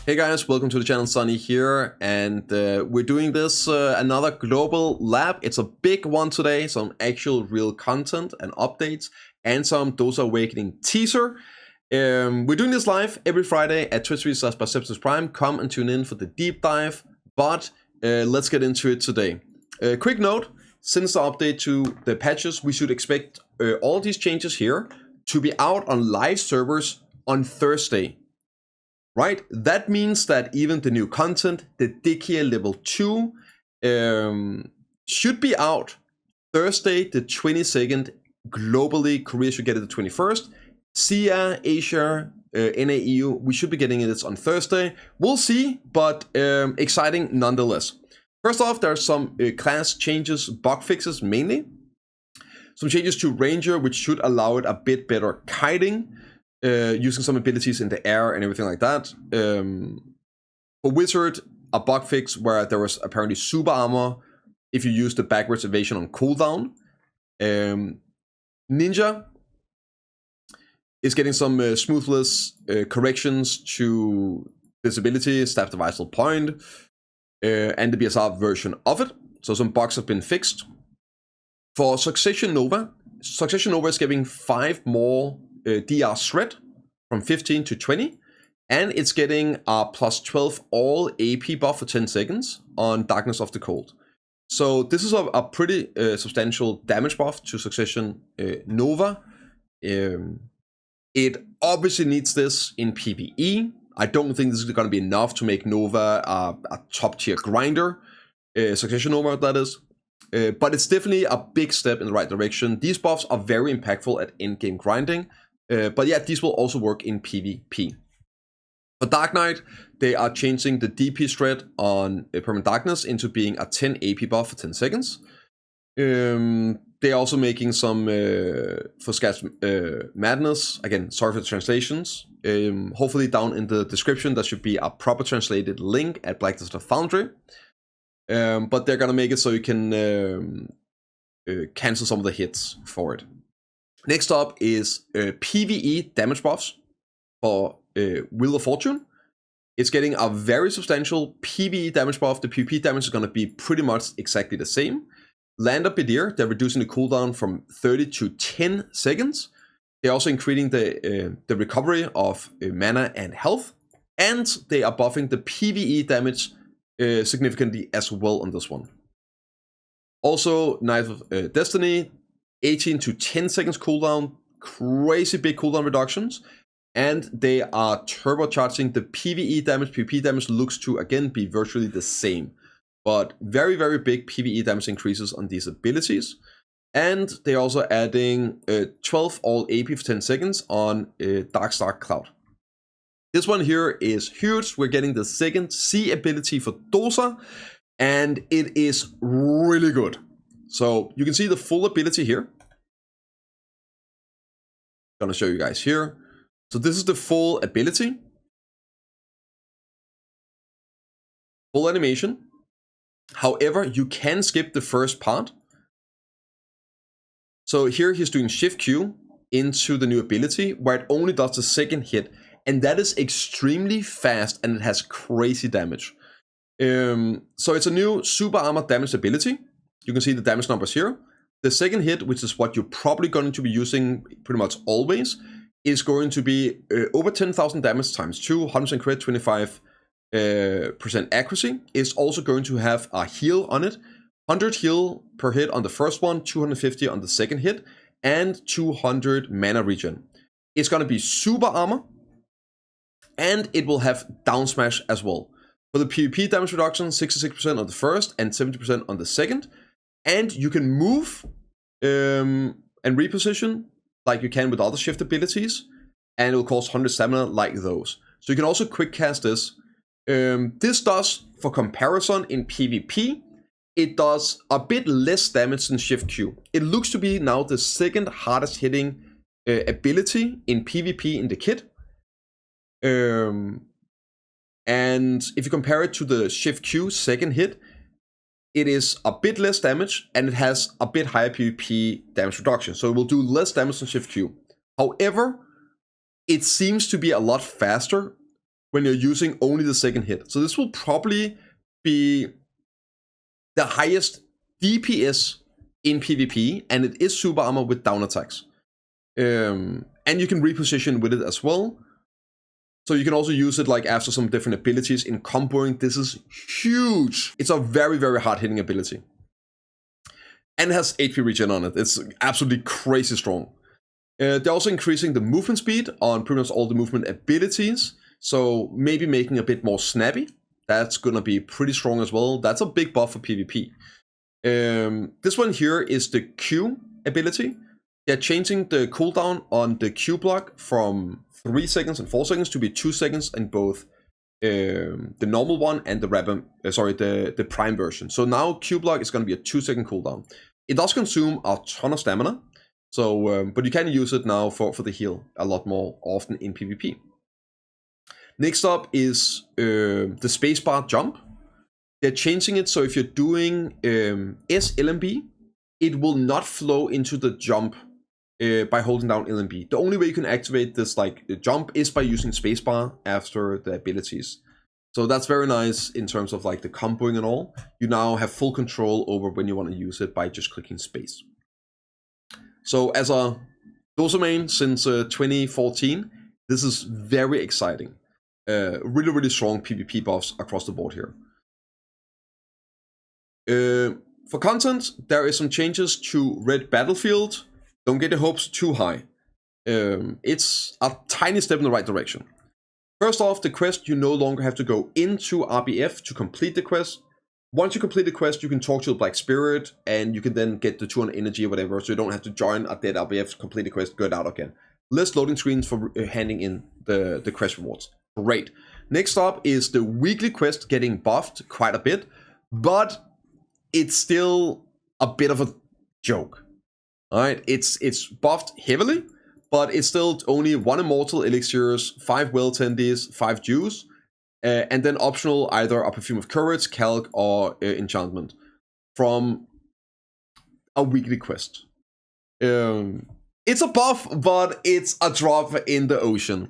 Hey guys, welcome to the channel. Sunny here, and we're doing this another global lab. It's a big one today, some actual real content and updates, and some Dosa Awakening teaser. We're doing this live every Friday at Twitch.tv/bprimegaming. Come and tune in for the deep dive, but let's get into it today. Quick note, since the update to the patches, we should expect all these changes here to be out on live servers on Thursday. Right, that means that even the new content, the Dehkia level 2, should be out Thursday the 22nd. Globally, Korea should get it the 21st. SIA, Asia, NAEU, we should be getting it on Thursday. We'll see, but exciting nonetheless. First off, there are some class changes, bug fixes mainly. Some changes to Ranger, which should allow it a bit better kiting. Using some abilities in the air and everything like that. For Wizard, a bug fix where there was apparently super armor if you use the backwards evasion on cooldown. Ninja is getting some smoothless corrections to this ability, stab the vital point, and the BSR version of it. So some bugs have been fixed. For Succession Nova is giving 5 more DR shred from 15 to 20, and it's getting a plus 12 all AP buff for 10 seconds on Darkness of the Cold. So this is a pretty substantial damage buff to Succession Nova. It obviously needs this in PvE. I don't think this is going to be enough to make Nova a top tier grinder. Succession Nova, that is. But it's definitely a big step in the right direction. These buffs are very impactful at in-game grinding. But yeah, these will also work in PvP. For Dark Knight, they are changing the DP shred on Permanent Darkness into being a 10 AP buff for 10 seconds. They're also making some for Scat's Madness. Again, sorry for the translations. Hopefully down in the description there should be a proper translated link at Black Desert Foundry. But they're gonna make it so you can cancel some of the hits for it. Next up is PvE damage buffs for Wheel of Fortune. It's getting a very substantial PvE damage buff. The PvP damage is going to be pretty much exactly the same. Land of Bedir, they're reducing the cooldown from 30 to 10 seconds. They're also increasing the recovery of mana and health. And they are buffing the PvE damage significantly as well on this one. Also, Knife of Destiny, 18 to 10 seconds cooldown, crazy big cooldown reductions, and they are turbocharging the PvE damage. PvP damage looks to again be virtually the same, but very, very big PvE damage increases on these abilities. And they're also adding 12 all AP for 10 seconds on Darkstar Cloud. This one here is huge. We're getting the second C ability for Dosa, and it is really good. So you can see the full ability here. I'm gonna show you guys here. So this is the full ability. Full animation. However, you can skip the first part. So here he's doing Shift Q into the new ability where it only does the second hit. And that is extremely fast and it has crazy damage. So it's a new super armor damage ability. You can see the damage numbers here. The second hit, which is what you're probably going to be using pretty much always, is going to be over 10,000 damage times 2, 100% crit, 25% accuracy. It's also going to have a heal on it. 100 heal per hit on the first one, 250 on the second hit, and 200 mana regen. It's going to be super armor, and it will have down smash as well. For the PvP damage reduction, 66% on the first and 70% on the second. And you can move and reposition like you can with other shift abilities. And it will cost 100 stamina like those. So you can also quick cast this. This does, for comparison in PvP, it does a bit less damage than Shift Q. It looks to be now the second hardest hitting ability in PvP in the kit. And if you compare it to the Shift Q second hit, it is a bit less damage and it has a bit higher PvP damage reduction. So it will do less damage than Shift Q. However, it seems to be a lot faster when you're using only the second hit. So this will probably be the highest DPS in PvP, and it is super armor with down attacks. And you can reposition with it as well. So you can also use it like after some different abilities in comboing. This is huge. It's a very, very hard hitting ability. And it has HP regen on it. It's absolutely crazy strong. They're also increasing the movement speed on pretty much all the movement abilities. So maybe making a bit more snappy. That's gonna be pretty strong as well. That's a big buff for PvP. This one here is the Q ability. They're changing the cooldown on the Q block from 3 seconds and 4 seconds to be 2 seconds in both the normal one and the prime version. So now Q block is going to be a 2-second cooldown. It does consume a ton of stamina, so but you can use it now for the heal a lot more often in PvP. Next up is the spacebar jump. They're changing it so if you're doing SLMB, it will not flow into the jump by holding down LMB. The only way you can activate this jump is by using spacebar after the abilities. So that's very nice in terms of like the comboing and all. You now have full control over when you want to use it by just clicking space. So as a Dosa main since 2014, this is very exciting. Really, really strong PvP buffs across the board here. For content, there is some changes to Red Battlefield. Don't get your hopes too high. It's a tiny step in the right direction. First off, the quest, you no longer have to go into RBF to complete the quest. Once you complete the quest, you can talk to the Black Spirit, and you can then get the 200 energy or whatever, so you don't have to join a dead RBF, complete the quest, go out again. Less loading screens for handing in the quest rewards. Great. Next up is the weekly quest getting buffed quite a bit, but it's still a bit of a joke. Alright, it's buffed heavily, but it's still only 1 immortal elixirs, 5 well tendies, 5 juice, and then optional either a perfume of courage, calc, or enchantment from a weekly quest. It's a buff, but it's a drop in the ocean.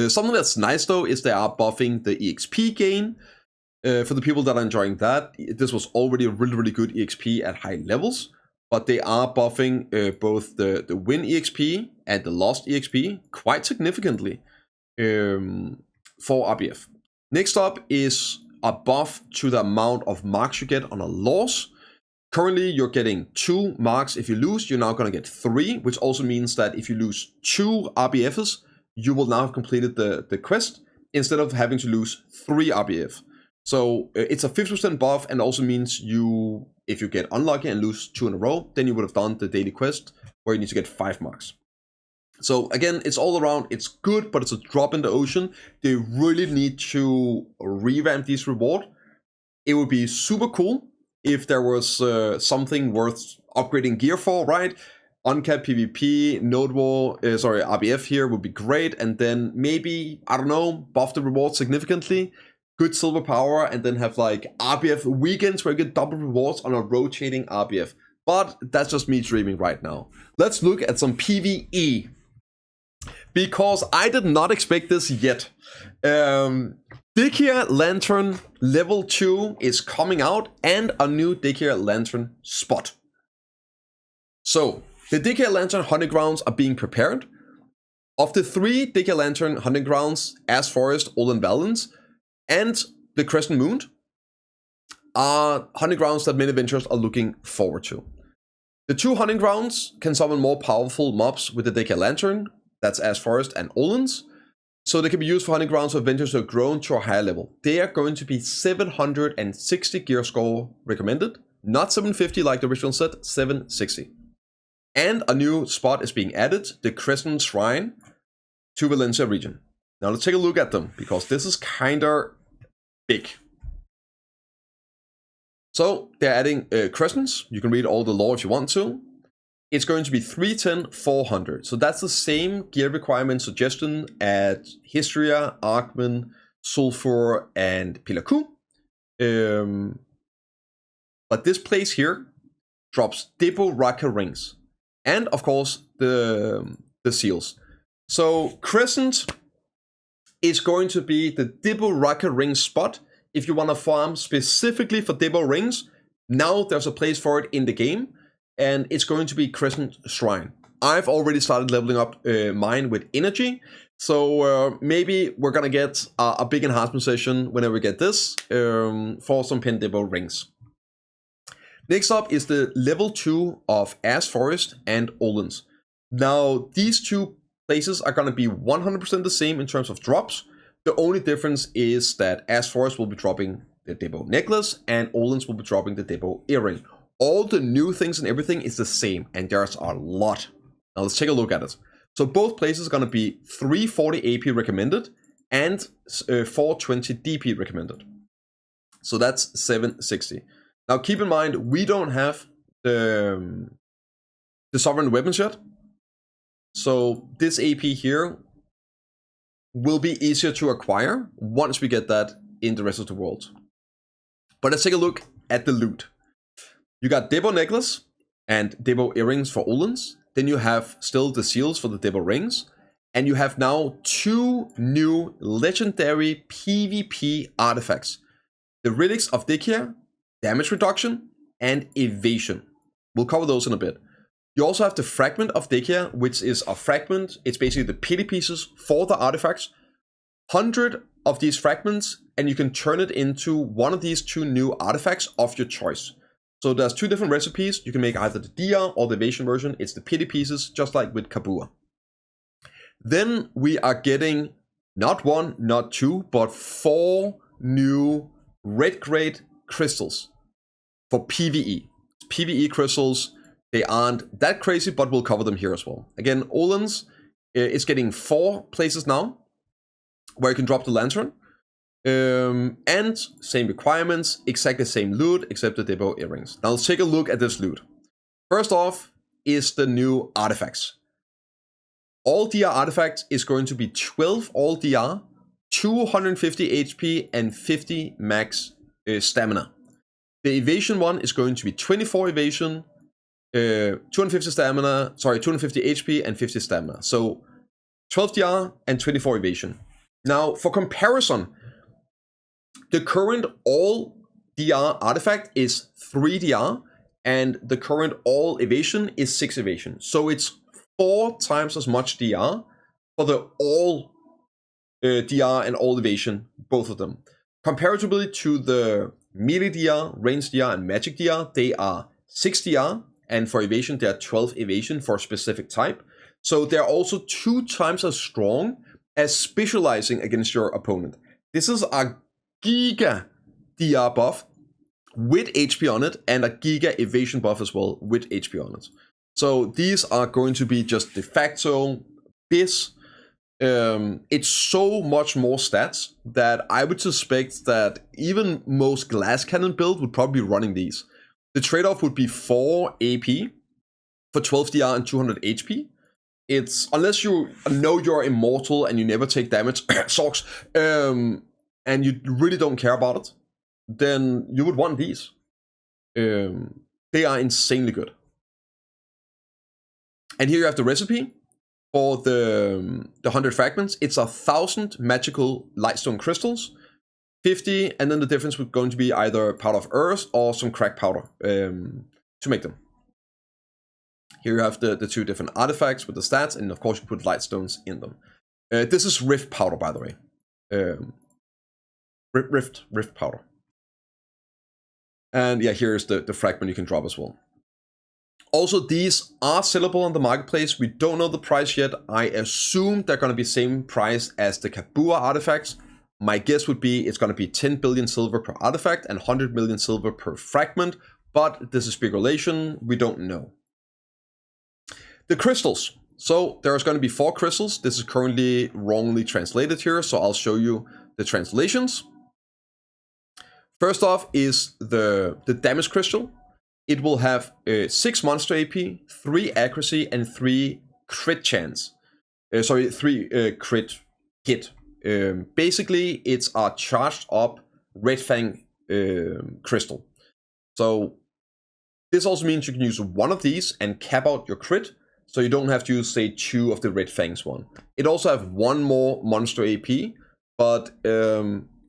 Something that's nice though is they are buffing the EXP gain. For the people that are enjoying that, this was already a really, really good EXP at high levels. But they are buffing both the win EXP and the lost EXP quite significantly for RBF. Next up is a buff to the amount of marks you get on a loss. Currently, you're getting 2 marks. If you lose, you're now going to get 3, which also means that if you lose 2 RBFs, you will now have completed the quest instead of having to lose 3 RBF. So it's a 50% buff, and also means if you get unlucky and lose 2 in a row, then you would have done the daily quest where you need to get 5 marks. So again, it's all around, it's good, but it's a drop in the ocean. They really need to revamp these rewards. It would be super cool if there was something worth upgrading gear for, right? Uncapped PvP, Node War, RBF here would be great, and then maybe, I don't know, buff the reward significantly. Good silver power, and then have like RBF weekends where you get double rewards on a rotating RBF. But that's just me dreaming right now. Let's look at some PvE. Because I did not expect this yet. Dehkia Lantern level 2 is coming out, and a new Dehkia Lantern spot. So, the Dehkia Lantern hunting grounds are being prepared. Of the 3 Dehkia Lantern hunting grounds, Ash Forest, Olden Valens, and the Crescent Moon are hunting grounds that many adventurers are looking forward to. The 2 hunting grounds can summon more powerful mobs with the Dehkia Lantern, that's Ash Forest and Olens, so they can be used for hunting grounds for adventurers who have grown to a higher level. They are going to be 760 gear score recommended, not 750 like the original set, 760. And a new spot is being added, the Crescent Shrine, to Valencia region. Now let's take a look at them, because this is kinda big. So they're adding crescents. You can read all the lore if you want to. It's going to be 310, 400. So that's the same gear requirement suggestion at Histria, Arkman, Sulfur, and Pilaku. But this place here drops Depot Raka rings. And of course the seals. So Crescent is going to be the Debo Rocket Ring spot. If you want to farm specifically for Debo Rings, now there's a place for it in the game, and it's going to be Crescent Shrine. I've already started leveling up mine with energy, so maybe we're gonna get a big enhancement session whenever we get this for some Pin Debo Rings. Next up is the level 2 of Ash Forest and Olens. Now, these two places are going to be 100% the same in terms of drops. The only difference is that Ash Forest will be dropping the Debo necklace and Olens will be dropping the Debo earring. All the new things and everything is the same, and there's a lot. Now let's take a look at it. So both places are going to be 340 AP recommended and 420 DP recommended. So that's 760. Now keep in mind, we don't have the Sovereign Weapons yet. So this AP here will be easier to acquire once we get that in the rest of the world. But let's take a look at the loot. You got Debo necklace and Debo earrings for Olens. Then you have still the seals for the Debo rings. And you have now 2 new legendary PvP artifacts. The Relics of Dehkia, damage reduction, and evasion. We'll cover those in a bit. You also have the Fragment of Dehkia, which is a fragment. It's basically the pity pieces for the artifacts. 100 of these fragments, and you can turn it into one of these 2 new artifacts of your choice. So there's 2 different recipes. You can make either the Dehkia or the evasion version. It's the pity pieces, just like with Kabua. Then we are getting not 1, not 2, but 4 new red grade crystals for PvE. PvE crystals, they aren't that crazy, but we'll cover them here as well. Again, Olens is getting 4 places now where you can drop the lantern. And same requirements, exactly same loot, except the Debo earrings. Now let's take a look at this loot. First off is the new artifacts. All DR artifacts is going to be 12 all DR, 250 HP, and 50 max stamina. The evasion one is going to be 24 evasion, 250 stamina, 250 HP and 50 stamina. So 12 DR and 24 evasion. Now for comparison, the current all DR artifact is 3 DR and the current all evasion is 6 evasion. So it's 4 times as much DR for the all DR and all evasion, both of them. Comparatively to the melee DR, range DR, and magic DR, they are 6 DR, and for evasion, they are 12 evasion for a specific type. So they're also 2 times as strong as specializing against your opponent. This is a Giga DR buff with HP on it, and a Giga evasion buff as well with HP on it. So these are going to be just de facto biz. It's so much more stats that I would suspect that even most glass cannon build would probably be running these. The trade-off would be 4 AP for 12 DR and 200 HP. It's, unless you know you're immortal and you never take damage, socks, and you really don't care about it, then you would want these. They are insanely good. And here you have the recipe for the 100 fragments. It's 1,000 magical lightstone crystals, 50, and then the difference was going to be either powder of earth or some crack powder to make them. Here you have the 2 different artifacts with the stats, and of course you put lightstones in them. This is rift powder, by the way. Rift powder. And yeah, here's the fragment you can drop as well. Also, these are sellable on the marketplace. We don't know the price yet. I assume they're going to be same price as the Kabua artifacts. My guess would be it's going to be 10 billion silver per artifact and 100 million silver per fragment. But this is speculation. We don't know. The crystals. So there's going to be 4 crystals. This is currently wrongly translated here, so I'll show you the translations. First off is the damage crystal. It will have 6 monster AP, 3 accuracy, and 3 crit chance. 3 crit hit. Basically, it's a charged up Red Fang crystal. So this also means you can use one of these and cap out your crit, so you don't have to use, say, 2 of the Red Fangs one. It also have 1 more monster AP, but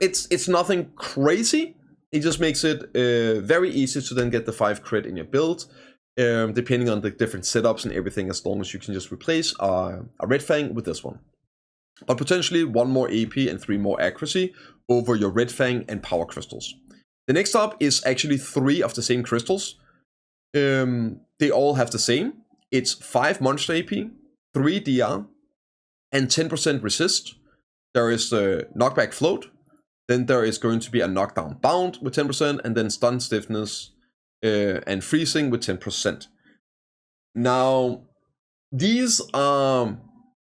it's nothing crazy. It just makes it very easy to then get the 5 crit in your build, depending on the different setups and everything, as long as you can just replace a Red Fang with this one. But potentially 1 more AP and 3 more accuracy over your Red Fang and Power Crystals. The next up is actually 3 of the same crystals. They all have the same. It's 5 monster AP, 3 DR, and 10% resist. There is a knockback float. Then there is going to be a knockdown bound with 10%, and then stun stiffness and freezing with 10%. Now, these are,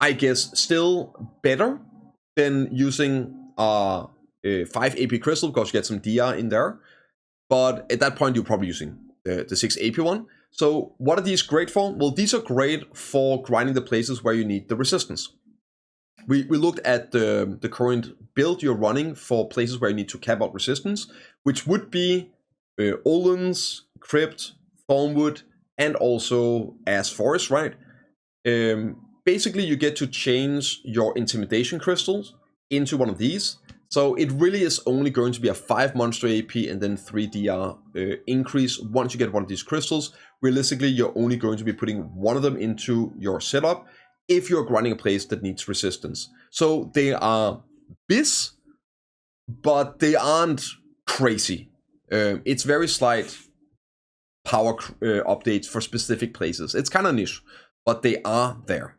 I guess, still better than using a 5 AP crystal, because you get some DR in there. But at that point, you're probably using the 6 AP one. So what are these great for? Well, these are great for grinding the places where you need the resistance. We looked at the current build you're running for places where you need to cap out resistance, which would be Olens, Crypt, Thornwood, and also Ash Forest, right? Basically, you get to change your Intimidation crystals into one of these. So it really is only going to be a 5 monster AP and then 3 DR increase once you get one of these crystals. Realistically, you're only going to be putting one of them into your setup if you're grinding a place that needs resistance. So they are biz, but they aren't crazy. It's very slight power updates for specific places. It's kind of niche, but they are there.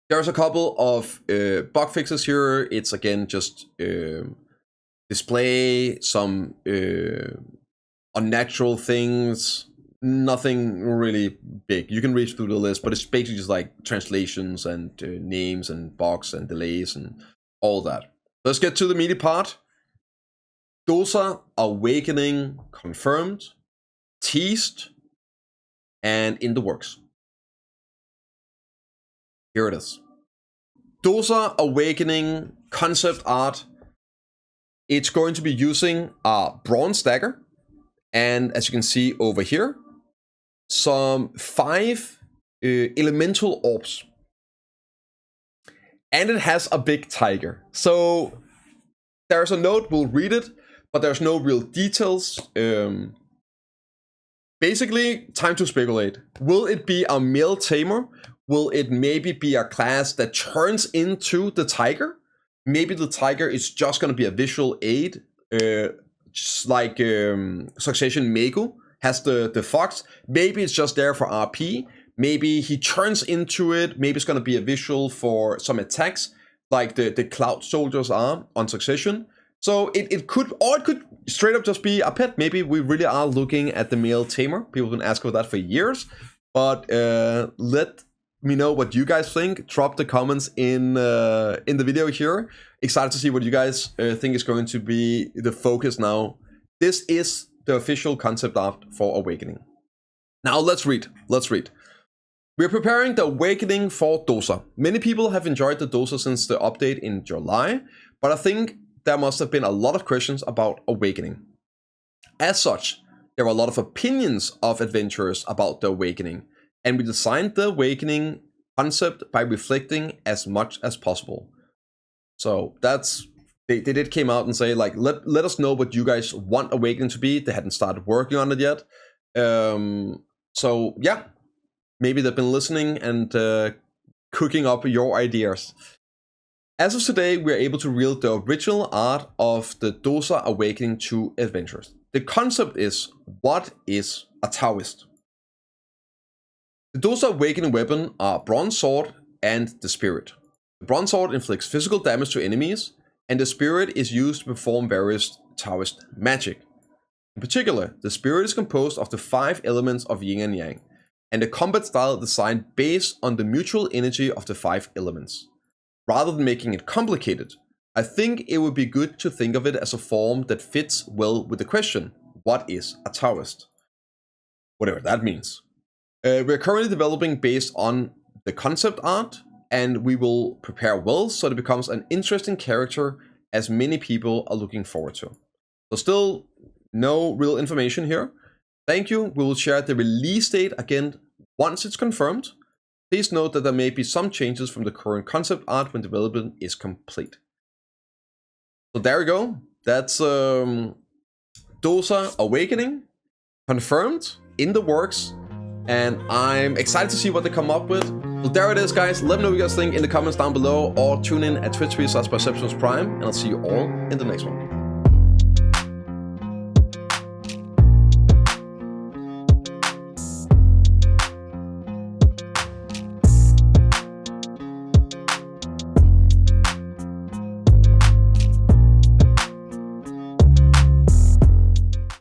There's a couple of bug fixes here. It's again just display some unnatural things. Nothing really big. You can read through the list, but it's basically just like translations and names and bugs and delays and all that. Let's get to the meaty part. Dosa Awakening confirmed, teased, and in the works. Here it is. Dosa Awakening concept art. It's going to be using a bronze dagger. And as you can see over here, some 5 elemental orbs. And it has a big tiger. So there's a note, we'll read it, but there's no real details. Basically, time to speculate. Will it be a male tamer? Will it maybe be a class that turns into the tiger? Maybe the tiger is just going to be a visual aid, just like Succession Megu has the fox. Maybe it's just there for RP. Maybe he turns into it. Maybe it's going to be a visual for some attacks, like the Cloud Soldiers are on Succession. So it could, or it could straight up just be a pet. Maybe we really are looking at the male tamer. People have been asking for that for years. But let me know what you guys think. Drop the comments in the video here. Excited to see what you guys think is going to be the focus now. This is the official concept art for Awakening. Now let's read. We're preparing the Awakening for Dosa. Many people have enjoyed the Dosa since the update in July, but I think there must have been a lot of questions about Awakening. As such, there are a lot of opinions of adventurers about the Awakening, and we designed the Awakening concept by reflecting as much as possible. So that's, they did came out and say, like, let us know what you guys want Awakening to be. They hadn't started working on it yet. So yeah, maybe they've been listening and cooking up your ideas. As of today, we are able to reveal the original art of the Dosa Awakening to adventurers. The concept is, what is a Taoist? The Dosa Awakening weapon are Bronze Sword and the Spirit. The Bronze Sword inflicts physical damage to enemies, and the Spirit is used to perform various Taoist magic. In particular, the Spirit is composed of the 5 elements of Yin and Yang, and the combat style designed based on the mutual energy of the 5 elements. Rather than making it complicated, I think it would be good to think of it as a form that fits well with the question, what is a Taoist? Whatever that means. We're currently developing based on the concept art, and we will prepare well so it becomes an interesting character as many people are looking forward to. So still no real information here. Thank you. We will share the release date again once it's confirmed. Please note that there may be some changes from the current concept art when development is complete. So there we go. That's Dosa Awakening confirmed, in the works, and I'm excited to see what they come up with. So there it is, guys. Let me know what you guys think in the comments down below, or tune in at twitch.tv/bprimegaming, and I'll see you all in the next one.